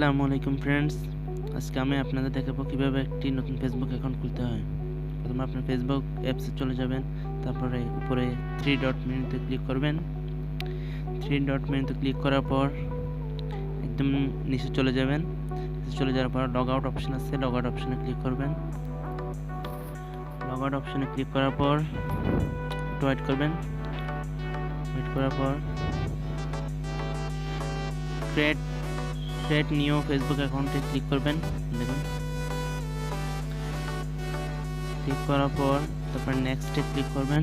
আসসালামু আলাইকুম ফ্রেন্ডস, আজকে আমি আপনাদের দেখাবো কিভাবে একটি নতুন ফেসবুক অ্যাকাউন্ট খুলতে হয়। প্রথমে আপনি ফেসবুক অ্যাপসে চলে যাবেন, তারপরে উপরে থ্রি ডট মেনুতে ক্লিক করবেন। থ্রি ডট মেনুতে ক্লিক করার পর একদম নিচে চলে যাবেন। চলে যাওয়ার পর লগ আউট অপশন আছে, লগ আউট অপশনে ক্লিক করবেন। লগ আউট অপশনে ক্লিক করার পর একটু ওয়েট করবেন। ওয়েট করার পর ক্রিয়েট নিউ ফেসবুক অ্যাকাউন্টে ক্লিক করবেন। দেখুন, ক্লিক করার পর তারপর নেক্সটে ক্লিক করবেন।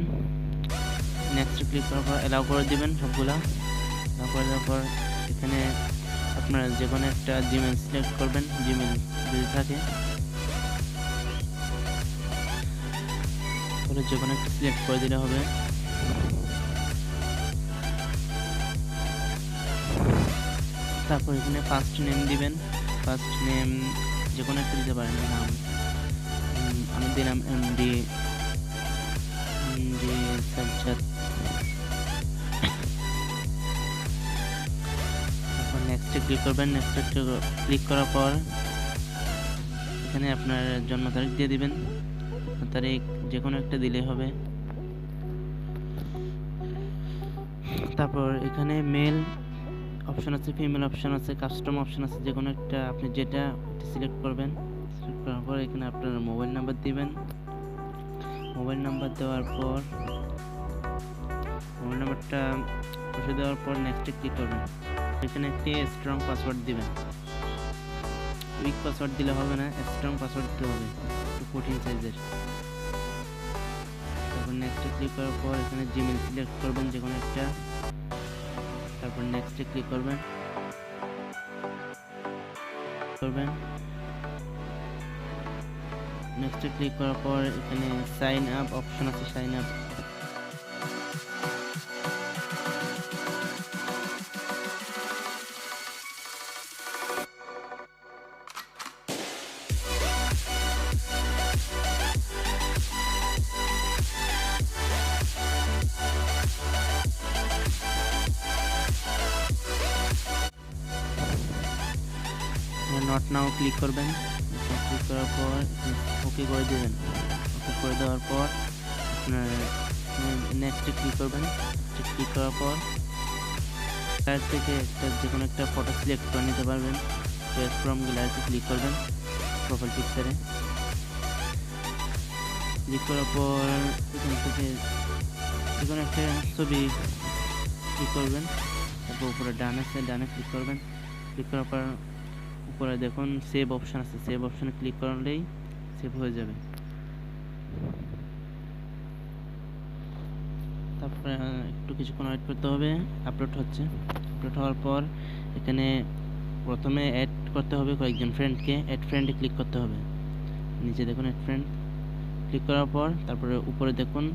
নেক্সটে ক্লিক করার পর অ্যালাউ করে দিবেন সবগুলা। অ্যালাউ করে দেওয়ার পর এখানে আপনারা যে কোনো একটা জিমেল সিলেক্ট করবেন, জিমেল যদি থাকে তাহলে যে কোনো একটা সিলেক্ট করে দিলে হবে। তারপর এখানে ফার্স্ট নেম দিবেন। ফার্স্ট নেম যে কোনো একটা দিতে পারেন নাম। আমি দিলাম এমডি সাজ্জাদ। তারপর নেক্সটে ক্লিক করবেন। নেক্সটে ক্লিক করার পর এখানে আপনার জন্ম তারিখ দিয়ে দিবেন। তারিখ যে কোনো একটা দিলেই হবে। তারপর এখানে মেল অপশন আছে, ফিমেল অপশন আছে, কাস্টম অপশন আছে, যে কোনো একটা আপনি যেটা সিলেক্ট করবেন। সিলেক্ট করার পর এখানে আপনার মোবাইল নাম্বার দিবেন। মোবাইল নাম্বার দেওয়ার পর মোবাইল নাম্বারটা বসে দেওয়ার পর নেক্সটে ক্লিক করবেন। এখানে একটি স্ট্রং পাসওয়ার্ড দিবেন। উইক পাসওয়ার্ড দিলে হবে না, স্ট্রং পাসওয়ার্ড দিতে হবে, একটু কঠিন সাইজের। তারপর নেক্সটে ক্লিক করার পর এখানে জিমেল সিলেক্ট করবেন যে কোনো একটা। তারপর নেক্সটে ক্লিক করবেন। নেক্সটে ক্লিক করার পর এখানে সাইন আপ অপশন আছে, sign up. Not now click করবেন। ক্লিক করার পর ওকে করে দেবেন। ওকে করে দেওয়ার পর আপনার নেক্সটে ক্লিক করবেন। ক্লিক করার পর তার থেকে একটা যে কোনো একটা ফটো সিলেক্ট করে নিতে পারবেন। চয়েস ফ্রম গ্যালারিতে ক্লিক করবেন, প্রোফাইল পিকচারে ক্লিক করার পর এখান থেকে যে কোনো একটা ছবি ক্লিক করবেন। তারপর উপরে ডানে ক্লিক করবেন। ক্লিক করার পর উপরে দেখুন সেভ অপশন আছে, সেভ অপশনে ক্লিক করলেই সেভ হয়ে যাবে। তারপরে একটু কিছুক্ষণ ওয়েট করতে হবে, আপলোড হচ্ছে। আপলোড হওয়ার পর এখানে প্রথমে অ্যাড করতে হবে কয়েকজন ফ্রেন্ডকে। অ্যাড ফ্রেন্ডে ক্লিক করতে হবে। নিচে দেখুন অ্যাড ফ্রেন্ড, ক্লিক করার পর তারপরে উপরে দেখুন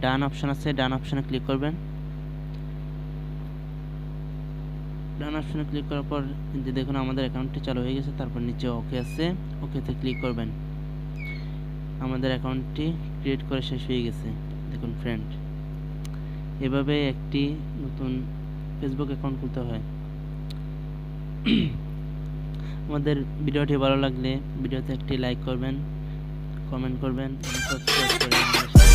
ডান অপশন আছে, ডান অপশনে ক্লিক করবেন। ডান অপশনে ক্লিক করার পর যে দেখুন আমাদের অ্যাকাউন্টটি চালু হয়ে গেছে। তারপর নিচে ওকে আছে, ওকেতে ক্লিক করবেন। আমাদের অ্যাকাউন্টটি ক্রিয়েট করে শেষ হয়ে গেছে। দেখুন ফ্রেন্ড, এভাবে একটি নতুন ফেসবুক অ্যাকাউন্ট খুলতে হয়। আমাদের ভিডিওটি ভালো লাগলে ভিডিওতে একটি লাইক করবেন, কমেন্ট করবেন, সাবস্ক্রাইব করে